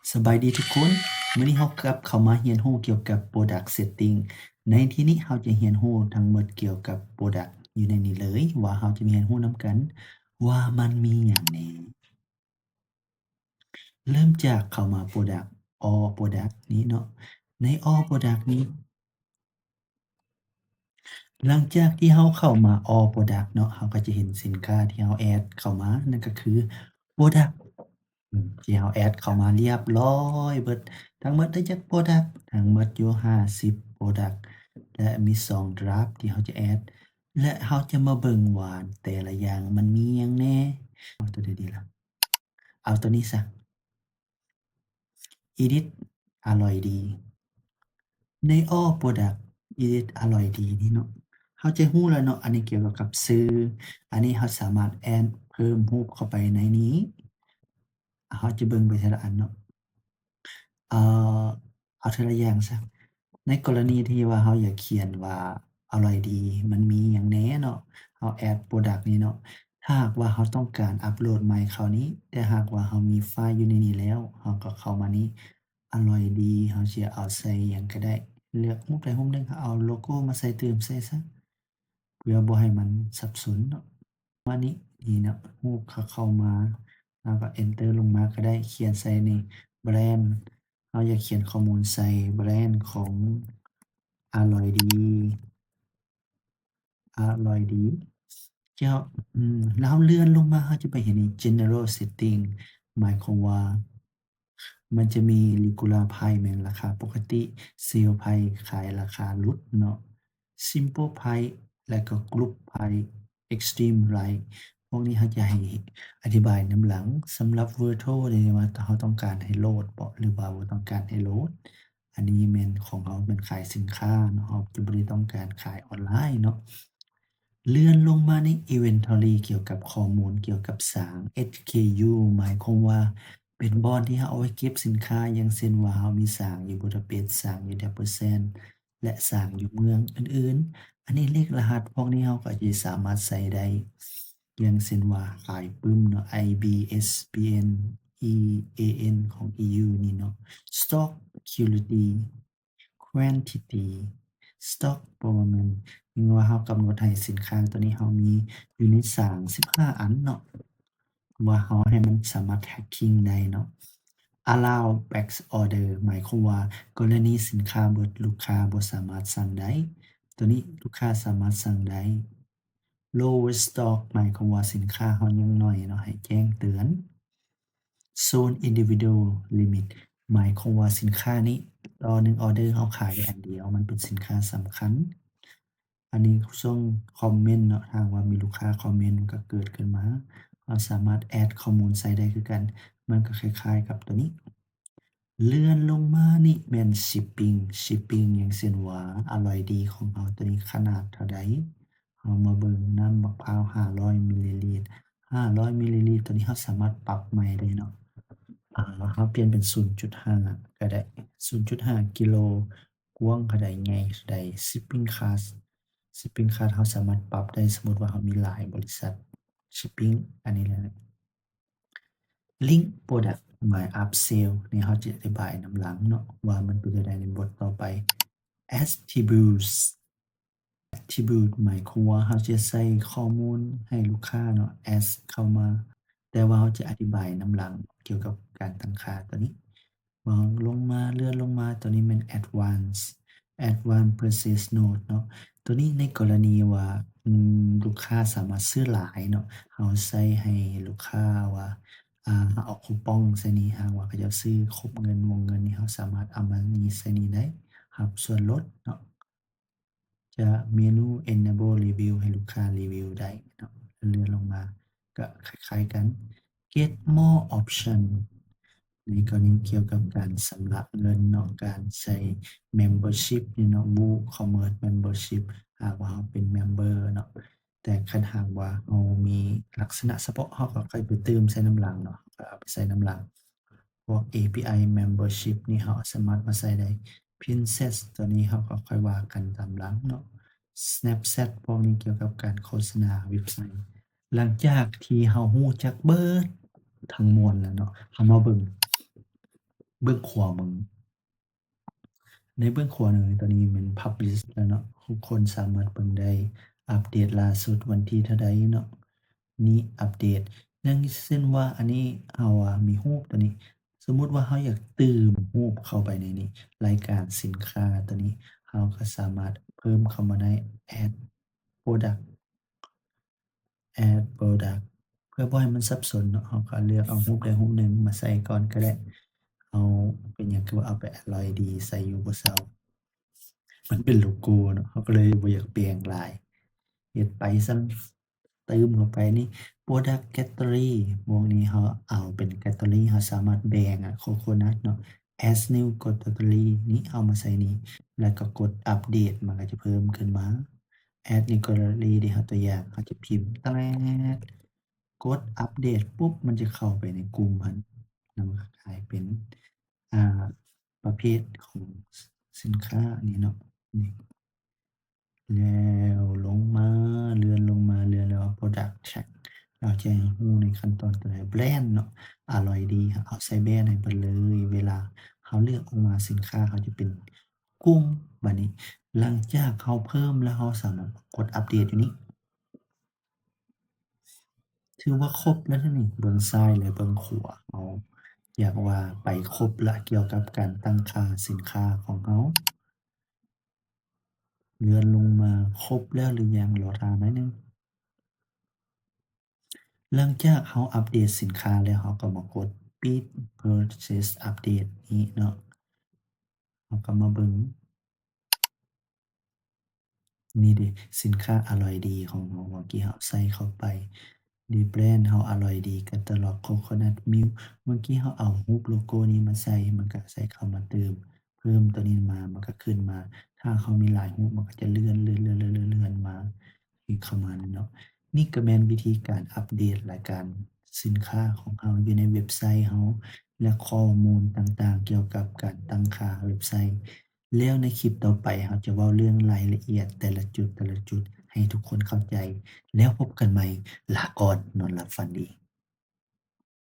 สบายดีทุกคน มื้อนี้เรากลับเข้ามาเรียนรู้เกี่ยวกับ Product Setting ในที่นี้เราจะเรียนรู้ทั้งหมดเกี่ยวกับ Product อยู่ในนี้เลยว่าเราจะมาเรียนรู้นำกันว่ามันมีหยังแหน่เริ่มจากเข้ามา Product All Product นี้เนาะใน All Product นี้หลังจากที่เราเข้ามา All Product เนาะเราก็จะเห็นสินค้าที่เราแอดเข้ามานั่นก็คือ Product ที่เราแอดเข้ามาเรียบร้อยเบิดทั้งหมดได้จัก Product ทั้งหมดอยู่50 Product และมี2ดราฟต์ที่เราจะแอดและเราจะมาเบิ่งว่าแต่ละอย่างมันมีหยังแหน่เอาตัวใดดีล่ะเอาตัวนี้ซะ Edit อร่อยดีใน All Product Edit อร่อยดีนี่เนาะเราจะรู้แล้วเนาะอันนี้เกี่ยวกับชื่ออันนี้เราสามารถแอดเพิ่มรูปเข้าไปในนี้เราจะเบิ่งไปทีละอันเนาะ เอ่อเอาทีละอย่างซะในกรณีที่ว่าเราอยากเขียนว่าอร่อยดีมันมีหยังแหน่เนาะเราแอด Product นี้เนาะถ้าหากว่าเราต้องการอัปโหลดใหม่เข้านี้แต่หากว่าเรามีไฟล์อยู่ในนี้แล้วเราก็เข้ามานี้อร่อยดีเราสิเอาใส่หยังก็ได้เลือกรูปใดรูปหนึ่งเราเอาโลโกมาใส่เติมใส่ซะเพื่อบ่ให้มันสับสนเนาะมานี้นี่เนาะรูปเขาเข้ามาเราก็ Enter ลงมาก็ได้เขียนใส่นี่แบรนด์ เราอยากเขียนข้อมูลใส่แบรนด์ของอร่อยดีอร่อยดีเจ้าแล้วเลื่อนลงมาเราจะไปเห็นนี่ General Setting หมายความว่ามันจะมี Regular Price แม่นราคาปกติ Sale Price ขายราคาลดเนาะ Simple Price และก็ Group Price Extreme Price พวกนี้เราจะให้อธิบายนำหลังสำหรับ Virtual นี่ว่าเราต้องการให้โหลดบ่หรือว่าบ่ต้องการให้โหลดอันนี้แม่นของเราแม่นขายสินค้าเนาะเราจะบ่ได้ต้องการขายออนไลน์เนาะ เลื่อนลงมาใน Inventory เกี่ยวกับข้อมูลเกี่ยวกับสาง SKU หมายความว่าเป็นบอนที่เราเอาไว้เก็บสินค้าอย่างเช่นว่าเรามีสางอยู่บูดาเปสต์สางอยู่ Debrecen และสางอยู่เมืองอื่นๆอันนี้เลขรหัสพวกนี้เราก็สิสามารถใส่ได้อย่างเช่นว่าขายปึ้มเนาะ IBSBN EAN ของ EU นี่เนาะ Stock Quality Quantity Stock ประมาณว่าเรากำหนดให้สินค้าตัวนี้เรามีอยู่ในสาง15อันเนาะว่าเราให้มันสามารถ tracking ได้เนาะ Allow back order หมายความว่ากรณีสินค้าเบิดลูกค้าบ่สามารถสั่งได้ตัวนี้ลูกค้าสามารถสั่งได้ Low stock หมายความว่าสินค้าเรายังน้อยเนาะให้แจ้งเตือน Zone Individual Limit หมายความว่าสินค้านี้ต่อ1ออร์เดอร์เราขายได้อันเดียวมันเป็นสินค้าสำคัญอันนี้ส่งคอมเมนต์เนาะถ้าหากว่ามีลูกค้าคอมเมนต์ก็เกิดขึ้นมาเราสามารถแอดข้อมูลใส่ได้คือกันมันก็คล้ายๆกับตัวนี้เลื่อนลงมานี่แม่น Shipping อย่างเช่นว่าอร่อยดีของเราตัวนี้ขนาดเท่าใดเรามาเบิ่งน้ำมะพร้าว500มิลลิลิตร500มิลลิลิตรตัวนี้เราสามารถปรับใหม่ได้เนาะ เราเปลี่ยนเป็น 0.5 ก็ได้ 0.5 กิโลกว้างเท่าใดใหญ่เท่าใด Shipping Cost เราสามารถปรับได้สมมุติว่าเรามีหลายบริษัท Shipping อันนี้แหละ Link Product หมาย Upsell นี่เราจะอธิบายนำหลังเนาะว่ามันเป็นจั่งใดในบทต่อไป Attribute หมายความว่าเราจะใส่ข้อมูลให้ลูกค้าเนาะ As เข้ามาแต่ว่าเราจะอธิบายนำหลังเกี่ยวกับการตั้งค่าตัวนี้มองลงมาเลื่อนลงมาตัวนี้เป็น Advanced Purchase Note เนาะตัวนี้ในกรณีว่าลูกค้าสามารถซื้อหลายเนาะเราใส่ให้ลูกค้าว่าเราเอาคูปองใส่นี้หากว่าเขาเจ้าซื้อครบเงินวงเงินนี้เราสามารถเอามานี้ใส่นี้ได้รับส่วนลดเนาะ จะเมนู Enable Review ให้ลูกค้ารีวิวได้เนาะเลื่อนลงมาก็คล้ายๆกัน Get More Option ในกรณีเกี่ยวกับการชำระเงินเนาะการใช้ Membership นี่เนาะ WooCommerce Membership หากว่าเราเป็น Member เนาะแต่คันหากว่าเรามีลักษณะเฉพาะเราก็ค่อยไปเติมใส่น้ำหลังเนาะก็เอาไปใส่น้ำหลังพวก API Membership นี่เราสามารถมาใส่ได้ Princess ตัวนี้เราก็ค่อยว่ากันตามหลังเนาะ Snapchat พวกนี้เกี่ยวกับการโฆษณาเว็บไซต์หลังจากที่เรารู้จักเบิดทั้งมวลแล้วเนาะเรามาเบิ่ง เบื้องขวามือ ในเบื้องขวามือตอนนี้มัน Publish แล้วเนาะทุกคนสามารถเบิ่งได้อัปเดตล่าสุดวันที่เท่าใดเนาะนี่อัปเดตอย่างเช่นว่าอันนี้เราอะมีรูปตัวนี้สมมุติว่าเราอยากเติมรูปเข้าไปในนี้รายการสินค้าตัวนี้เราก็สามารถเพิ่มเข้ามาใน Add Product Add Product เพื่อบ่ให้มันสับสนเนาะเราก็เลือกเอารูปใดรูปหนึ่งมาใส่ก่อนก็ได้เอาเป็นหยังคือว่าเอาไป Android ใส่อยู่บ่เซา มันเป็นโลโกเนาะเขาก็เลยบ่อยากแปลงหลายเฮ็ดไปซั้นเติมเข้าไปนี่ Product Category พวกนี้เราเอาเป็น Category เราสามารถแบ่งอะโคโคนัทเนาะ Add New Category นี่เอามาใส่นี่แล้วก็กดอัปเดตมันก็จะเพิ่มขึ้นมา Add New Category ที่เราตัวอย่างเราจะพิมพ์กดอัปเดตปุ๊บมันจะเข้าไปในกลุ่มมันแล้วมันก็กลายเป็นอ่าประเภทของสินค้าอันนี้เนาะนี่ แล้วลงมาเลื่อนลงมาเลื่อนแล้ว Product Tag เราจะรู้ในขั้นตอนตัวใดแบรนด์เนาะอร่อยดีเอาใส่แบรนด์ให้เพิ่นเลยเวลาเราเลือกออกมาสินค้าเขาจะเป็นกลุ่มบัดนี้หลังจากเราเพิ่มแล้วเราสามารถกดอัปเดตอยู่นี้ถือว่าครบแล้วเดะนี่เบิ่งซ้ายและเบิ่งขวาเราอยากว่าไปครบแล้วเกี่ยวกับการตั้งค่าสินค้าของเราเลื่อนลงมาครบแล้วหรือยังรอท่าหน่อยหนึ่ง หลังจากเราอัปเดตสินค้าแล้วเราก็มากดปิด Purchase Update นี้เนาะเราก็มาเบิ่งนี่เดะสินค้าอร่อยดีของเราเมื่อกี้เราใส่เข้าไปนี่แบรนด์เราอร่อยดี Catalog Coconut Milk เมื่อกี้เราเอารูปโลโกนี้มาใส่มันก็ใส่เข้ามาเติมเพิ่มตัวนี้มามันก็ขึ้นมาถ้าเขามีหลายรูปมันก็จะเลื่อนๆๆๆๆๆมาอีกเข้ามานี่เนาะ นี่ก็แม่นวิธีการอัปเดตรายการสินค้าของเราอยู่ในเว็บไซต์เราและข้อมูลต่างๆเกี่ยวกับการตั้งค่าเว็บไซต์แล้วในคลิปต่อไปเราจะเว้าเรื่องรายละเอียดแต่ละจุดๆให้ทุกคนเข้าใจแล้วพบกันใหม่ลาก่อนนอนหลับฝันดี